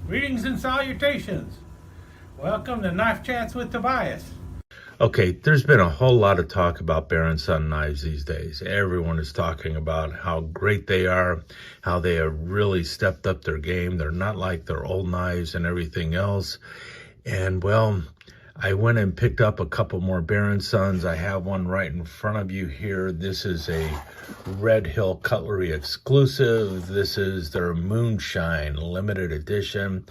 Greetings and salutations. Welcome to Knife Chats with Tobias. Okay, there's been a whole lot of talk about Bear Son knives these days. Everyone is talking about how great they are, how they have really stepped up their game. They're not like their old knives and everything else. And well, I went and picked up a couple more Bear Sons. I have one right in front of you here. This is a Red Hill Cutlery exclusive. This is their Moonshine limited edition.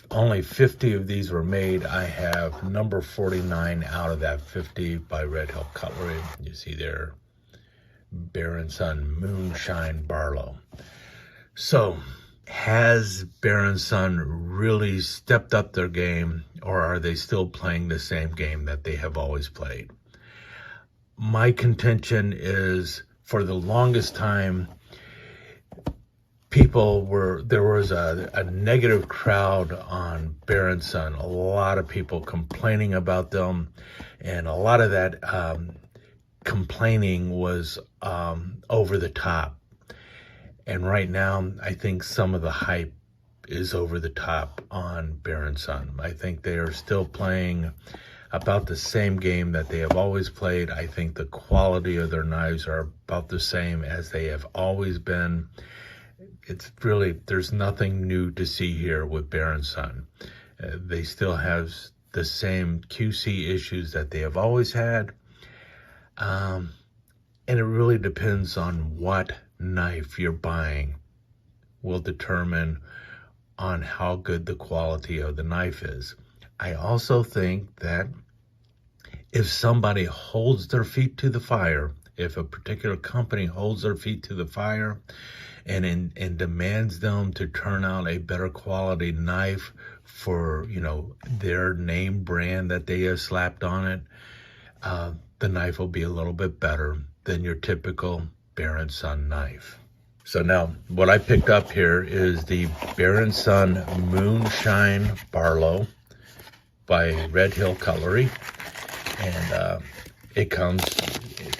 Only 50 of these were made. I have number 49 out of that 50 by Red Hill Cutlery. You see there, Bear Son Moonshine Barlow. So, has Bear Son really stepped up their game, or are they still playing the same game that they have always played? My contention is, for the longest time, there was a negative crowd on Bear Son. A lot of people complaining about them, and a lot of that complaining was over the top. And right now, I think some of the hype is over the top on Bear Son. I think they are still playing about the same game that they have always played. I think the quality of their knives are about the same as they have always been. It's really, there's nothing new to see here with Bear Son. They still have the same QC issues that they have always had. And it really depends on what knife you're buying will determine on how good the quality of the knife is. I also think that if somebody holds their feet to the fire, if a particular company holds their feet to the fire and demands them to turn out a better quality knife for, their name brand that they have slapped on it, the knife will be a little bit better than your typical Bear Son knife. So now, what I picked up here is the Bear Son Moonshine Barlow by Red Hill Cutlery. And it comes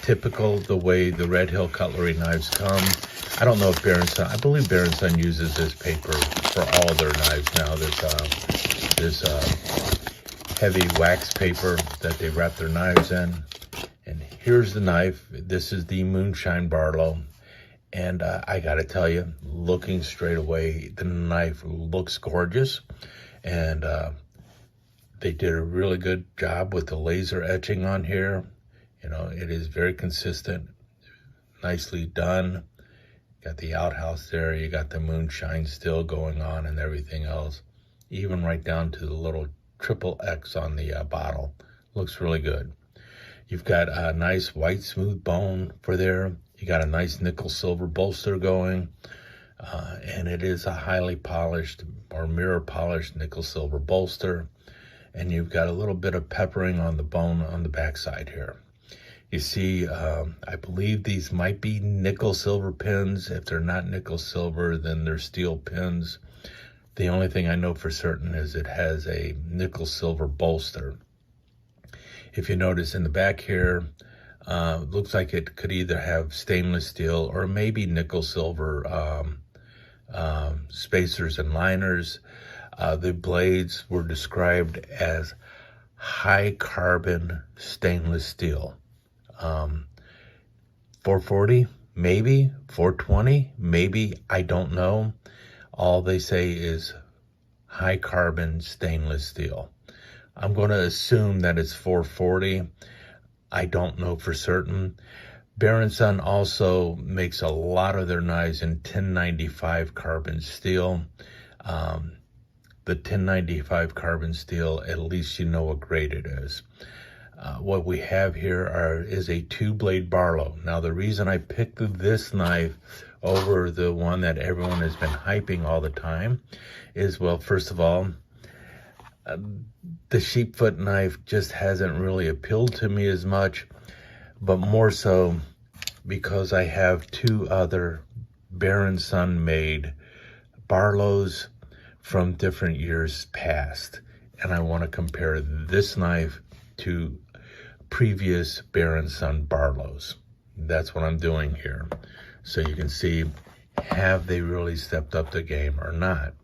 typical the way the Red Hill Cutlery knives come. I don't know if Bear Son, I believe Bear Son uses this paper for all their knives now. This heavy wax paper that they wrap their knives in. And here's the knife. This is the Moonshine Barlow. And I gotta tell you, looking straight away, the knife looks gorgeous. And they did a really good job with the laser etching on here. It is very consistent, nicely done. Got the outhouse there, you got the moonshine still going on and everything else. Even right down to the little triple X on the bottle. Looks really good. You've got a nice white smooth bone for there. You got a nice nickel silver bolster going. And it is a highly polished or mirror polished nickel silver bolster. And you've got a little bit of peppering on the bone on the backside here. You see, I believe these might be nickel silver pins. If they're not nickel silver, then they're steel pins. The only thing I know for certain is it has a nickel silver bolster. If you notice in the back here, looks like it could either have stainless steel or maybe nickel silver spacers and liners. The blades were described as high carbon stainless steel. 440, maybe 420, maybe, I don't know. All they say is high carbon stainless steel. I'm going to assume that it's 440. I don't know for certain. Bear Son also makes a lot of their knives in 1095 carbon steel. The 1095 carbon steel, at least you know what grade it is. What we have here is a 2-blade Barlow. Now, the reason I picked this knife over the one that everyone has been hyping all the time is, well, first of all, the sheepfoot knife just hasn't really appealed to me as much, but more so because I have 2 other Bear Son made Barlows from different years past, and I want to compare this knife to previous Bear Son Barlows. That's what I'm doing here. So you can see, have they really stepped up the game or not?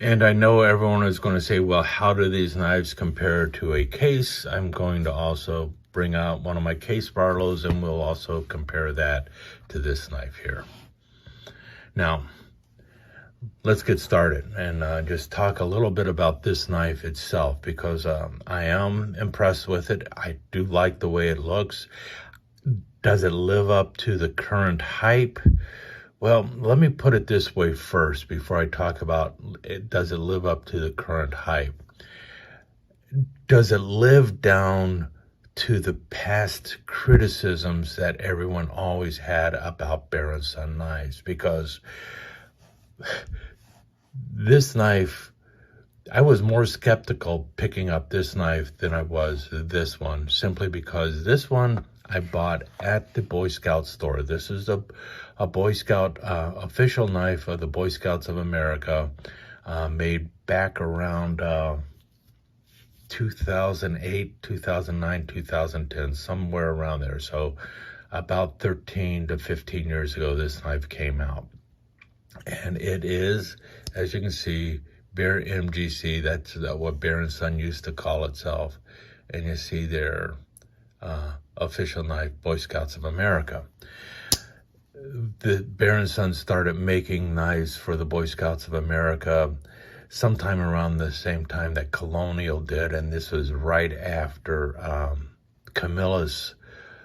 And I know everyone is going to say, well, how do these knives compare to a case? I'm going to also bring out one of my case Barlows, and we'll also compare that to this knife here. Now, let's get started and just talk a little bit about this knife itself, because I am impressed with it. I do like the way it looks. Does it live up to the current hype? Well, let me put it this way first before I talk about it. Does it live up to the current hype? Does it live down to the past criticisms that everyone always had about Bear Son knives? Because this knife, I was more skeptical picking up this knife than I was this one, simply because this one I bought at the Boy Scout store. This is a Boy Scout official knife of the Boy Scouts of America, made back around 2008, 2009, 2010, somewhere around there. So about 13 to 15 years ago, this knife came out. And it is, as you can see, Bear MGC. That's what Bear Son used to call itself. And you see their official knife, Boy Scouts of America. The Bear Son started making knives for the Boy Scouts of America sometime around the same time that Colonial did, and this was right after Camillus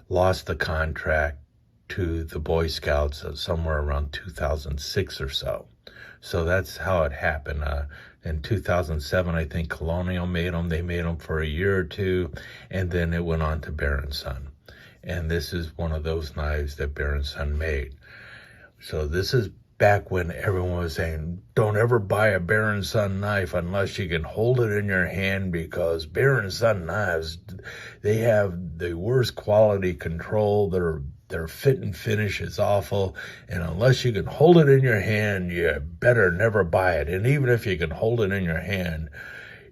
lost the contract to the Boy Scouts somewhere around 2006 or so. So that's how it happened. In 2007, I think Colonial made them. They made them for a year or two, and then it went on to Bear Son. And this is one of those knives that Bear Son made. So this is back when everyone was saying, don't ever buy a Bear Son knife unless you can hold it in your hand, because Bear Son knives, they have the worst quality control. Their fit and finish is awful, and unless you can hold it in your hand, you better never buy it. And even if you can hold it in your hand,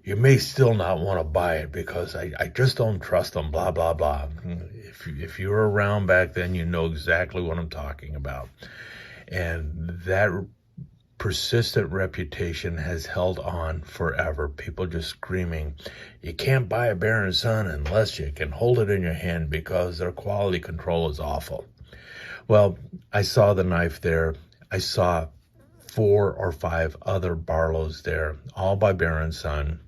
you may still not want to buy it, because I just don't trust them, blah, blah, blah. If you were around back then, you know exactly what I'm talking about. And that persistent reputation has held on forever. People just screaming, you can't buy a Bear Son unless you can hold it in your hand, because their quality control is awful. Well, I saw the knife there. I saw 4 or 5 other Barlows there, all by Bear Son.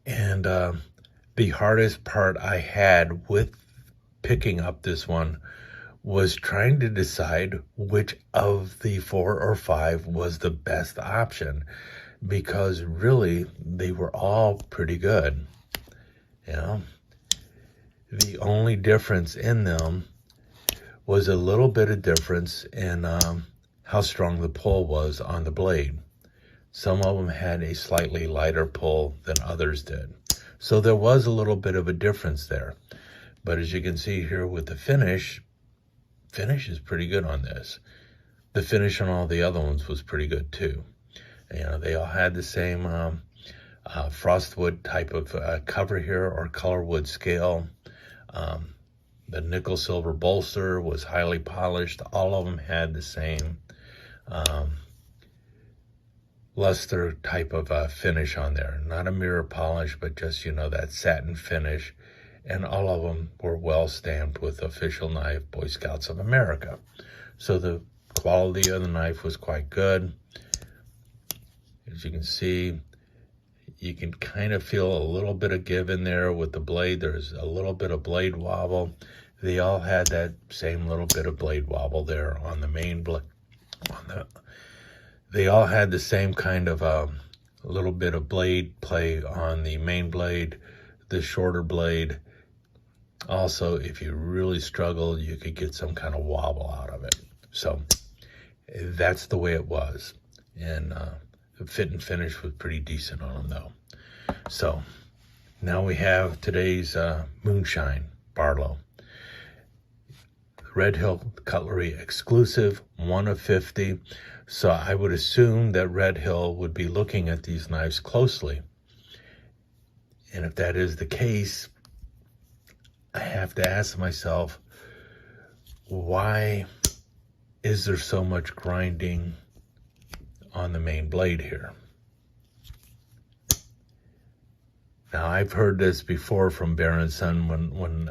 And the hardest part I had with picking up this one was trying to decide which of the 4 or 5 was the best option, because really they were all pretty good. You know, the only difference in them was a little bit of difference in how strong the pull was on the blade. Some of them had a slightly lighter pull than others did. So there was a little bit of a difference there. But as you can see here with the finish is pretty good on this. The finish on all the other ones was pretty good too. You know, they all had the same frostwood type of cover here, or color wood scale. The nickel silver bolster was highly polished. All of them had the same luster type of finish on there. Not a mirror polish, but just, you know, that satin finish. And all of them were well stamped with official knife, Boy Scouts of America. So the quality of the knife was quite good. As you can see, you can kind of feel a little bit of give in there with the blade. There's a little bit of blade wobble. They all had that same little bit of blade wobble there on the main blade. They all had the same kind of a little bit of blade play on the main blade, the shorter blade. Also, if you really struggled, you could get some kind of wobble out of it. So that's the way it was. And the fit and finish was pretty decent on them though. So now we have today's Moonshine Barlow. Red Hill Cutlery exclusive, 1 of 50. So I would assume that Red Hill would be looking at these knives closely. And if that is the case, I have to ask myself, why is there so much grinding on the main blade here. Now I've heard this before from Bear Son when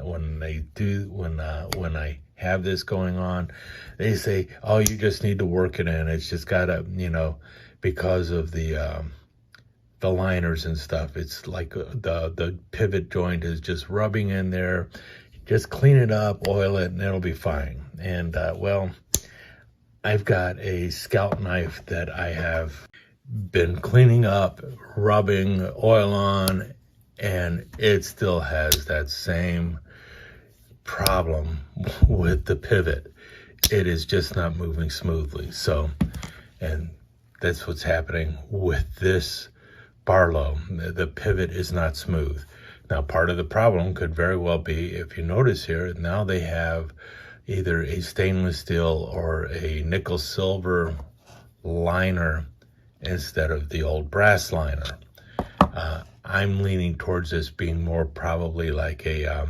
I have this going on, they say, oh, you just need to work it in. It's just gotta, because of the liners and stuff. It's like the pivot joint is just rubbing in there. Just clean it up, oil it, and it'll be fine. And well, I've got a Scout knife that I have been cleaning up, rubbing oil on, and it still has that same problem with the pivot. It is just not moving smoothly. So, and that's what's happening with this Barlow. The pivot is not smooth. Now, part of the problem could very well be, if you notice here, now they have either a stainless steel or a nickel silver liner instead of the old brass liner. I'm leaning towards this being more probably like a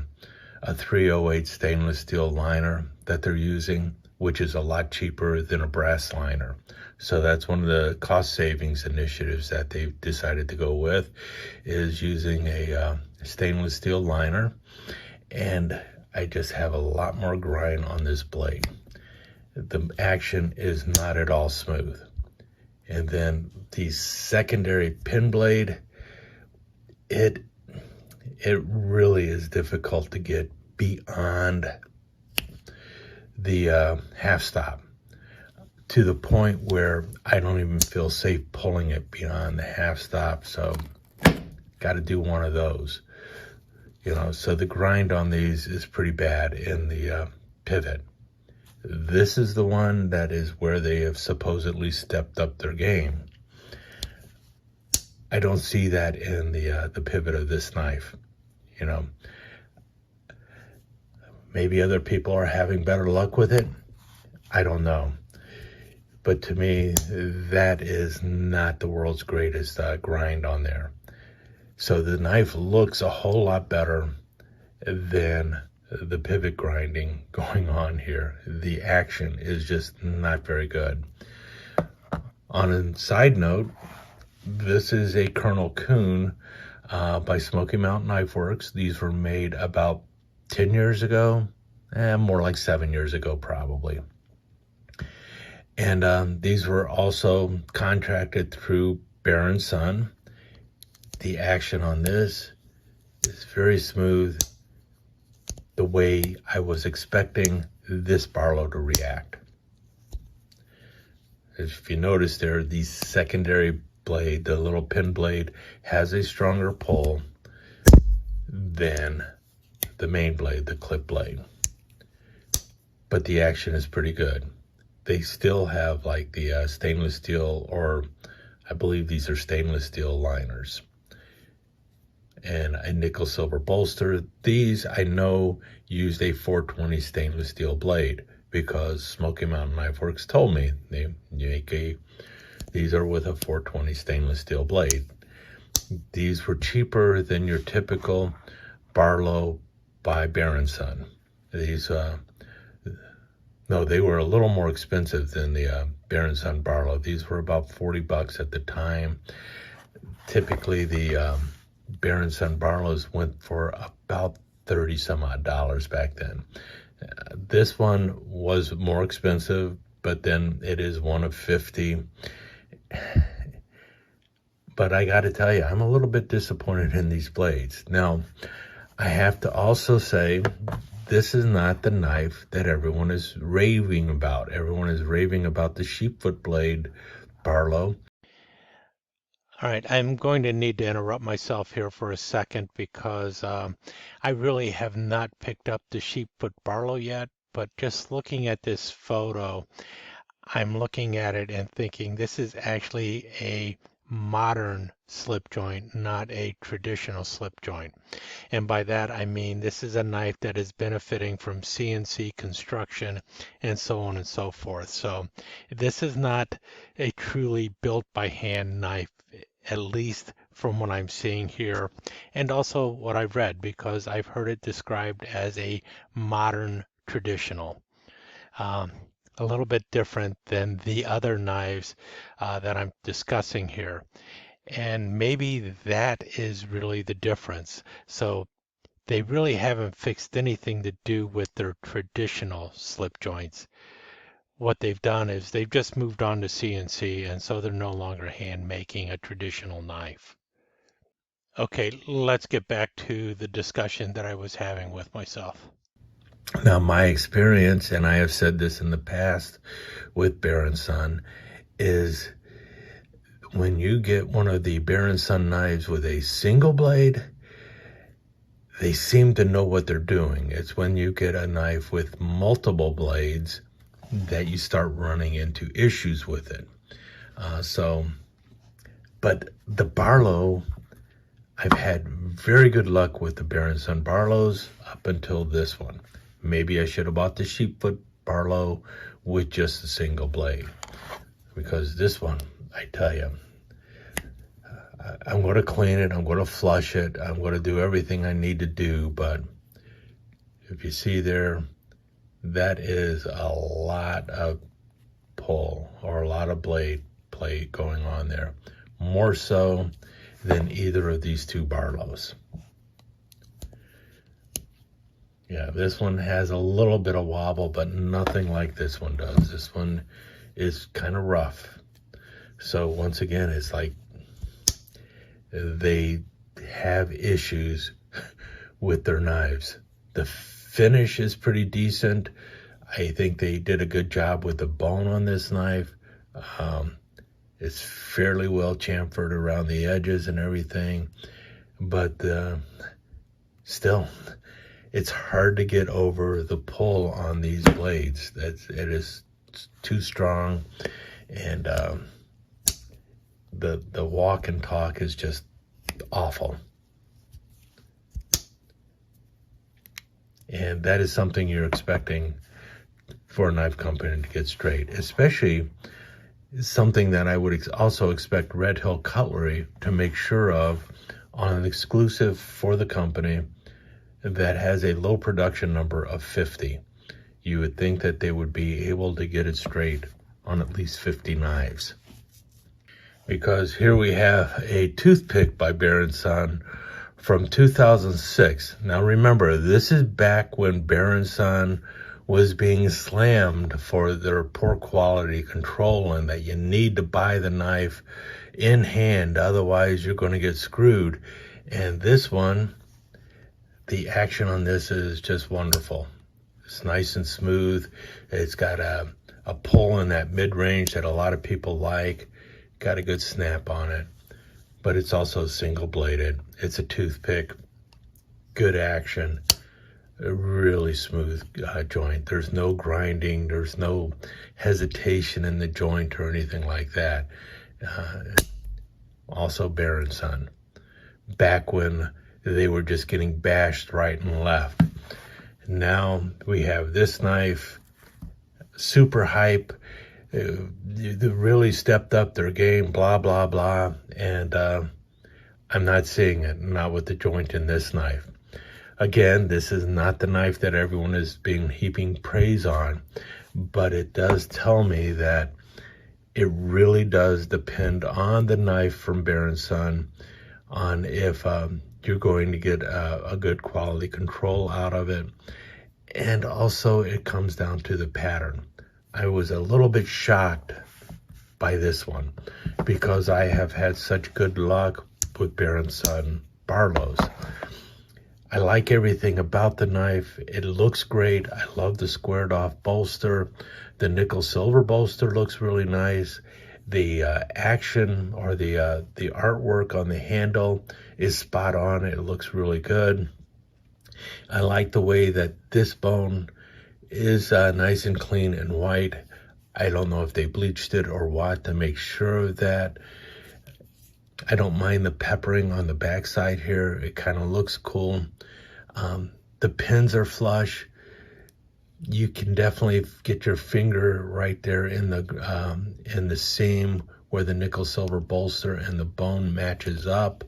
308 stainless steel liner that they're using, which is a lot cheaper than a brass liner. So that's one of the cost savings initiatives that they've decided to go with, is using a stainless steel liner. And I just have a lot more grind on this blade. The action is not at all smooth. And then the secondary pin blade, it really is difficult to get beyond the half stop, to the point where I don't even feel safe pulling it beyond the half stop. So got to do one of those, so the grind on these is pretty bad in the pivot. This is the one that is where they have supposedly stepped up their game. I don't see that in the pivot of this knife. Maybe other people are having better luck with it. I don't know. But to me, that is not the world's greatest grind on there. So the knife looks a whole lot better than the pivot grinding going on here. The action is just not very good. On a side note, this is a Colonel Coon by Smoky Mountain Knife Works. These were made about 10 years ago, more like 7 years ago probably. And these were also contracted through Bear Son. The action on this is very smooth, the way I was expecting this Barlow to react. If you notice there, the secondary blade, the little pin blade, has a stronger pull than the main blade, the clip blade. But the action is pretty good. They still have like the stainless steel, or I believe these are stainless steel liners, and a nickel silver bolster. These I know used a 420 stainless steel blade, because Smoky Mountain Knife Works told me these are with a 420 stainless steel blade. These were cheaper than your typical Barlow by Bear Son. These no, they were a little more expensive than the Bear Son Barlow. These were about $40 at the time. Typically, the Bear Son Barlows went for about 30 some odd dollars back then. This one was more expensive, but then it is one of 50. But I got to tell you, I'm a little bit disappointed in these blades. Now, I have to also say, this is not the knife that everyone is raving about. Everyone is raving about the sheepfoot blade Barlow. All right, I'm going to need to interrupt myself here for a second, because I really have not picked up the sheepfoot Barlow yet, but just looking at this photo, I'm looking at it and thinking this is actually a modern slip joint, not a traditional slip joint. And by that I mean this is a knife that is benefiting from CNC construction and so on and so forth. So this is not a truly built by hand knife, at least from what I'm seeing here, and also what I've read, because I've heard it described as a modern traditional. a little bit different than the other knives that I'm discussing here. And maybe that is really the difference. So they really haven't fixed anything to do with their traditional slip joints. What they've done is they've just moved on to CNC, and so they're no longer hand making a traditional knife. Okay, let's get back to the discussion that I was having with myself. Now, my experience, and I have said this in the past with Bear Son, is when you get one of the Bear Son knives with a single blade, they seem to know what they're doing. It's when you get a knife with multiple blades that you start running into issues with it. But the Barlow, I've had very good luck with the Bear Son Barlows up until this one. Maybe I should have bought the sheepfoot Barlow with just a single blade, because this one, I tell you, I'm going to clean it, I'm going to flush it, I'm going to do everything I need to do, but if you see there, that is a lot of pull or a lot of blade play going on there, more so than either of these two Barlows. Yeah, this one has a little bit of wobble, but nothing like this one does. This one is kind of rough. So once again, it's like they have issues with their knives. The finish is pretty decent. I think they did a good job with the bone on this knife. It's fairly well chamfered around the edges and everything, but still, it's hard to get over the pull on these blades. It is too strong, and the walk and talk is just awful. And that is something you're expecting for a knife company to get straight, especially something that I would also expect Red Hill Cutlery to make sure of on an exclusive for the company that has a low production number of 50. You would think that they would be able to get it straight on at least 50 knives. Because here we have a toothpick by Bear Son from 2006. Now remember, this is back when Bear Son was being slammed for their poor quality control and that you need to buy the knife in hand, otherwise you're going to get screwed. And this one, the action on this is just wonderful. It's nice and smooth. It's got a pull in that mid-range that a lot of people like. Got a good snap on it, but it's also single bladed. It's a toothpick, good action, a really smooth joint. There's no grinding, there's no hesitation in the joint or anything like that. Also Bear Son, back when they were just getting bashed right and left. Now we have this knife, super hype. They really stepped up their game, blah, blah, blah. And I'm not seeing it, not with the joint in this knife. Again, this is not the knife that everyone is being heaping praise on, but it does tell me that it really does depend on the knife from Bear Son on if you're going to get a good quality control out of it. And also it comes down to the pattern. I was a little bit shocked by this one because I have had such good luck with Bear Son Barlows. I like everything about the knife. It looks great. I love the squared off bolster. The nickel silver bolster looks really nice. The action or the artwork on the handle is spot on. It looks really good. I like the way that this bone is nice and clean and white. I don't know if they bleached it or what to make sure of that. I don't mind the peppering on the backside here. It kind of looks cool. The pins are flush. You can definitely get your finger right there in the seam where the nickel silver bolster and the bone matches up.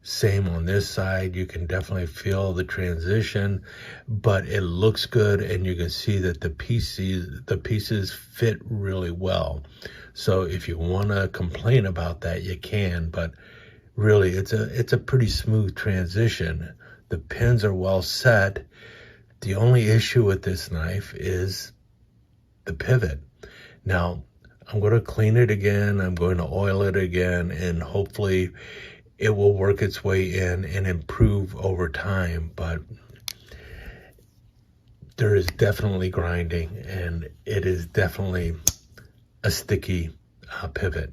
Same on this side. You can definitely feel the transition, but it looks good, and you can see that the pieces fit really well. So if you want to complain about that, you can, but really it's a pretty smooth transition. The pins are well set. The only issue with this knife is the pivot. Now, I'm going to clean it again. I'm going to oil it again, and hopefully it will work its way in and improve over time. But there is definitely grinding, and it is definitely a sticky pivot.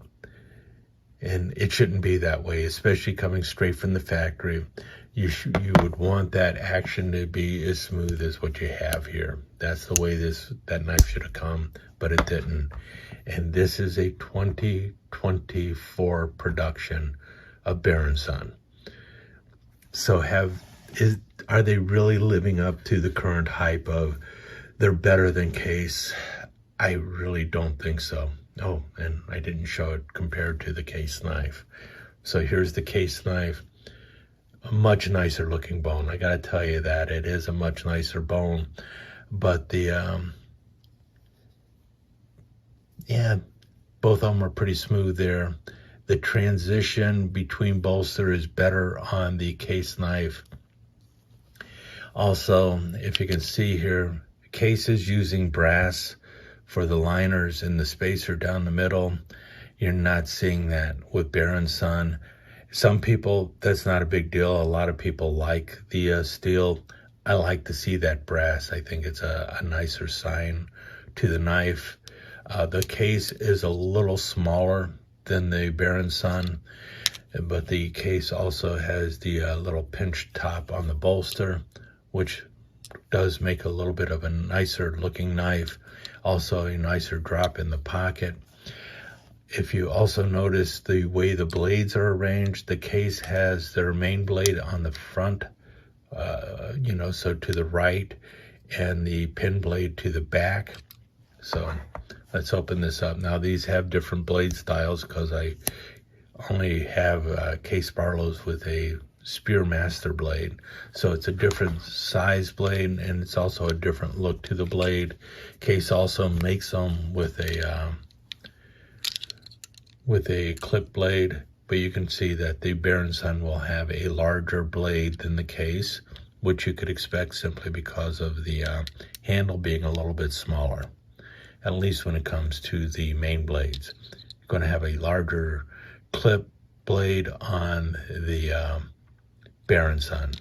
And it shouldn't be that way, especially coming straight from the factory. You would want that action to be as smooth as what you have here. That's the way that knife should have come, but it didn't. And this is a 2024 production of Bear Son. So are they really living up to the current hype of they're better than Case? I really don't think so. Oh, and I didn't show it compared to the Case knife. So here's the Case knife. A much nicer looking bone. I gotta tell you that. It is a much nicer bone. But both of them are pretty smooth there. The transition between bolster is better on the Case knife. Also, if you can see here, Case is using brass for the liners and the spacer down the middle. You're not seeing that with Bear Son. Some people, that's not a big deal. A lot of people like the steel. I like to see that brass. I think it's a nicer sign to the knife. The Case is a little smaller than the Bear Son, but the Case also has the little pinch top on the bolster, which does make a little bit of a nicer looking knife. Also a nicer drop in the pocket. If you also notice the way the blades are arranged, the Case has their main blade on the front, so to the right, and the pin blade to the back. So let's open this up. Now these have different blade styles because I only have Case Barlows with a Spearmaster blade. So it's a different size blade, and it's also a different look to the blade. Case also makes them with a clip blade, but you can see that the Bear Son will have a larger blade than the Case, which you could expect simply because of the handle being a little bit smaller, at least when it comes to the main blades. You're going to have a larger clip blade on the Bear Son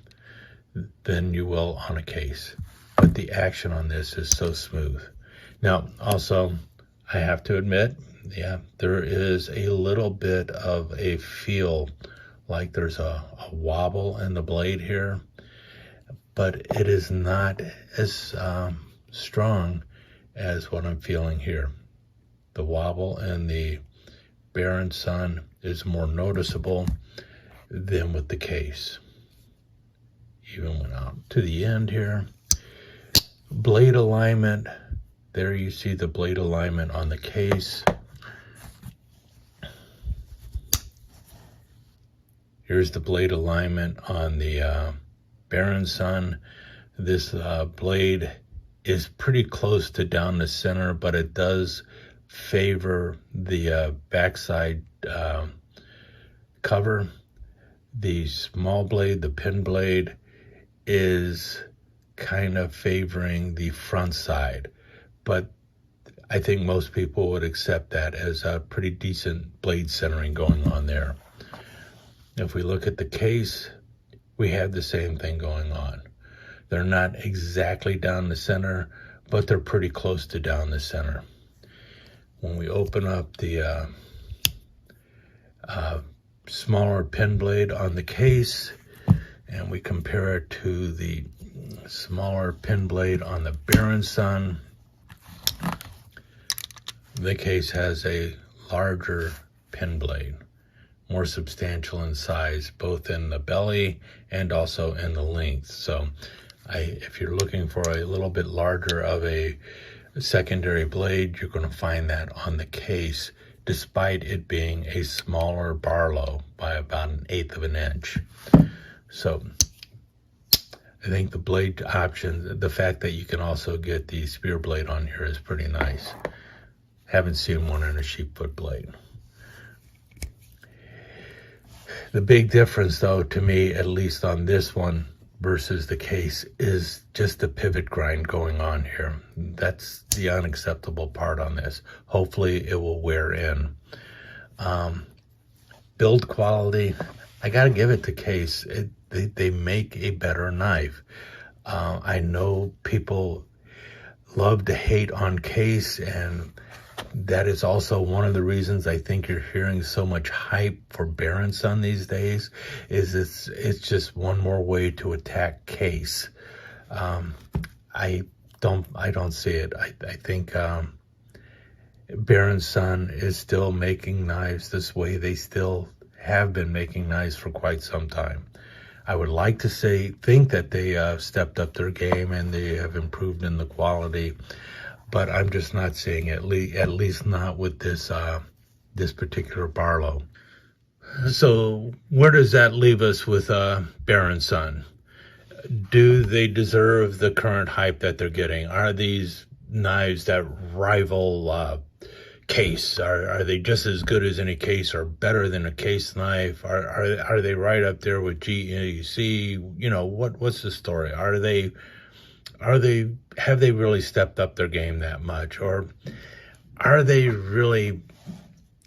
than you will on a Case, but the action on this is so smooth. Now, also, I have to admit, there is a little bit of a feel like there's a wobble in the blade here, but it is not as strong as what I'm feeling here. The wobble in the Bear Son is more noticeable than with the Case. Even went out to the end here. Blade alignment, there you see the blade alignment on the Case. Here's the blade alignment on the Bear Son. This blade is pretty close to down the center, but it does favor the backside cover. The small blade, the pin blade, is kind of favoring the front side, but I think most people would accept that as a pretty decent blade centering going on there. If we look at the Case, we have the same thing going on. They're not exactly down the center, but they're pretty close to down the center. When we open up the smaller pin blade on the Case, and we compare it to the smaller pin blade on the Bear Son, the Case has a larger pin blade, more substantial in size, both in the belly and also in the length. So if you're looking for a little bit larger of a secondary blade, you're going to find that on the Case despite it being a smaller Barlow by about 1/8 of an inch. So I think the blade option, the fact that you can also get the spear blade on here is pretty nice. Haven't seen one in a sheepfoot blade. The big difference, though, to me, at least on this one versus the case, is just the pivot grind going on here. That's the unacceptable part on this. Hopefully it will wear in. Build quality, I gotta give it to Case. They make a better knife. I know people love to hate on Case, and that is also one of the reasons I think you're hearing so much hype for Bear Son these days. Is it's just one more way to attack Case. I don't see it. I think Bear Son is still making knives this way. They still have been making knives for quite some time. I would like to think that they stepped up their game and they have improved in the quality, but I'm just not seeing it, at least not with this this particular Barlow. So where does that leave us with Bear Son? Do they deserve the current hype that they're getting? Are these knives that rival Case? Are they just as good as any Case or better than a Case knife? Are they right up there with GEC? You know, what's the story? Have they really stepped up their game that much, or are they really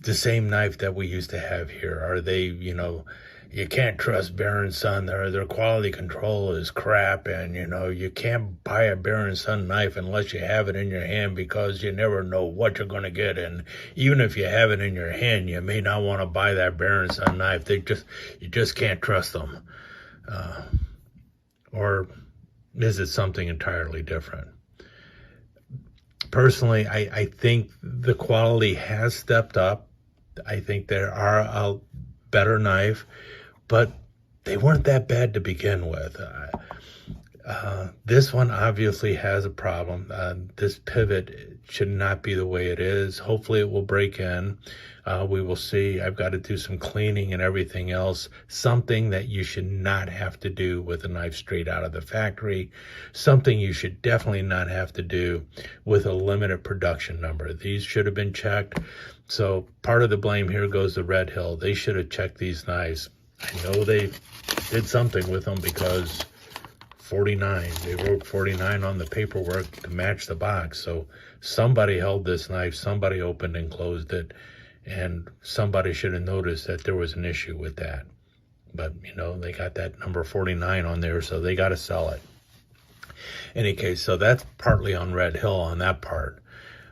the same knife that we used to have here? Are they, you know, you can't trust Bear Son. Their quality control is crap, and you know you can't buy a Bear Son knife unless you have it in your hand, because you never know what you're going to get. And even if you have it in your hand, you may not want to buy that Bear Son knife. You just can't trust them. Or is it something entirely different? Personally, I think the quality has stepped up. I think there are a better knife, but they weren't that bad to begin with. This one obviously has a problem. This pivot should not be the way it is. Hopefully it will break in. We will see. I've got to do some cleaning and everything else. Something that you should not have to do with a knife straight out of the factory. Something you should definitely not have to do with a limited production number. These should have been checked. So part of the blame here goes to Red Hill. They should have checked these knives. I know they did something with them, because 49, they wrote 49 on the paperwork to match the box. So somebody held this knife, somebody opened and closed it, and somebody should have noticed that there was an issue with that. But, you know, they got that number 49 on there, so they got to sell it. Any case, so that's partly on Red Hill on that part.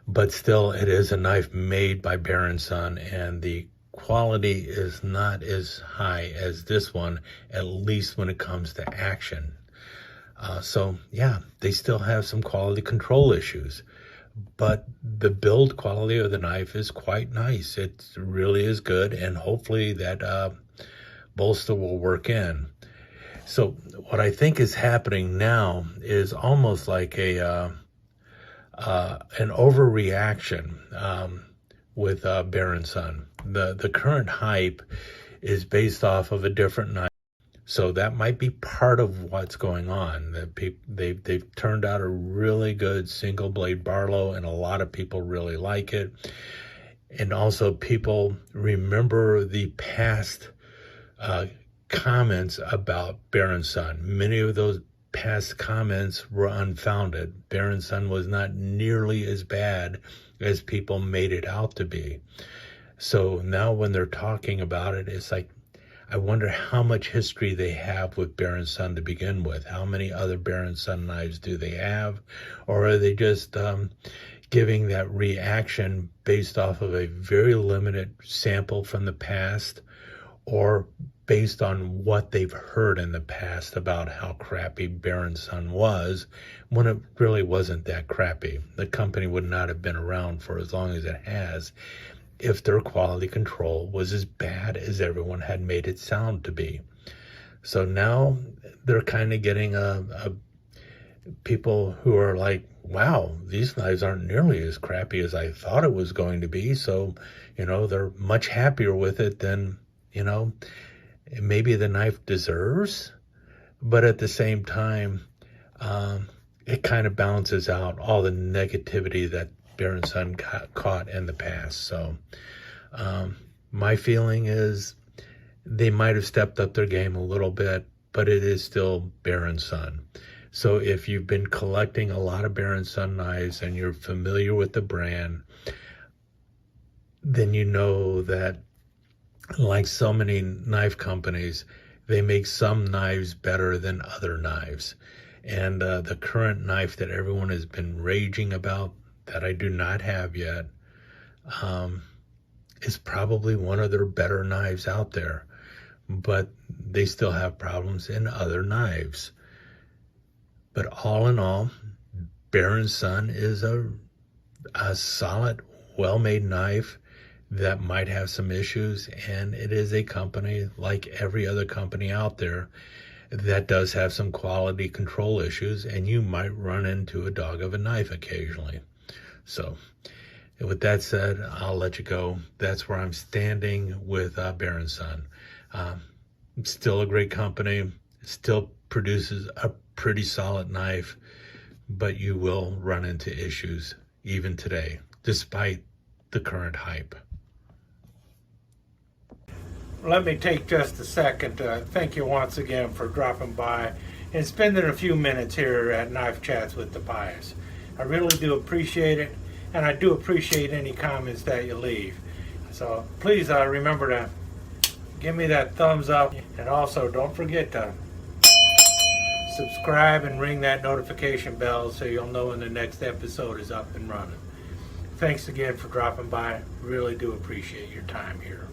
But still, it is a knife made by Bear Son, and the quality is not as high as this one, at least when it comes to action. So yeah, they still have some quality control issues, but the build quality of the knife is quite nice. It really is good, and hopefully that bolster will work in. So what I think is happening now is almost like an overreaction with Bear Son. The current hype is based off of a different knife, so that might be part of what's going on. They've turned out a really good single blade Barlow, and a lot of people really like it. And also, people remember the past comments about Bear Son. Many of those past comments were unfounded. Bear Son was not nearly as bad as people made it out to be. So now when they're talking about it, it's like, I wonder how much history they have with Bear Son to begin with. How many other Bear Son knives do they have? Or are they just giving that reaction based off of a very limited sample from the past, or based on what they've heard in the past about how crappy Bear Son was, when it really wasn't that crappy? The company would not have been around for as long as it has if their quality control was as bad as everyone had made it sound to be. So now they're kind of getting people who are like, wow, these knives aren't nearly as crappy as I thought it was going to be. So, they're much happier with it than, maybe the knife deserves. But at the same time, it kind of balances out all the negativity that Bear Son caught in the past. So my feeling is they might have stepped up their game a little bit, but it is still Bear Son. So if you've been collecting a lot of Bear Son knives and you're familiar with the brand, then you know that, like so many knife companies, they make some knives better than other knives. And the current knife that everyone has been raging about, that I do not have yet, is probably one of their better knives out there. But they still have problems in other knives. But all in all, Bear Son is a solid, well-made knife that might have some issues, and it is a company like every other company out there that does have some quality control issues, and you might run into a dog of a knife occasionally. So with that said, I'll let you go. That's where I'm standing with Bear Son. Still a great company, still produces a pretty solid knife, but you will run into issues even today, despite the current hype. Let me take just a second to thank you once again for dropping by and spending a few minutes here at Knife Chats with Tobias. I really do appreciate it, and I do appreciate any comments that you leave. So please remember to give me that thumbs up, and also don't forget to subscribe and ring that notification bell so you'll know when the next episode is up and running. Thanks again for dropping by. Really do appreciate your time here.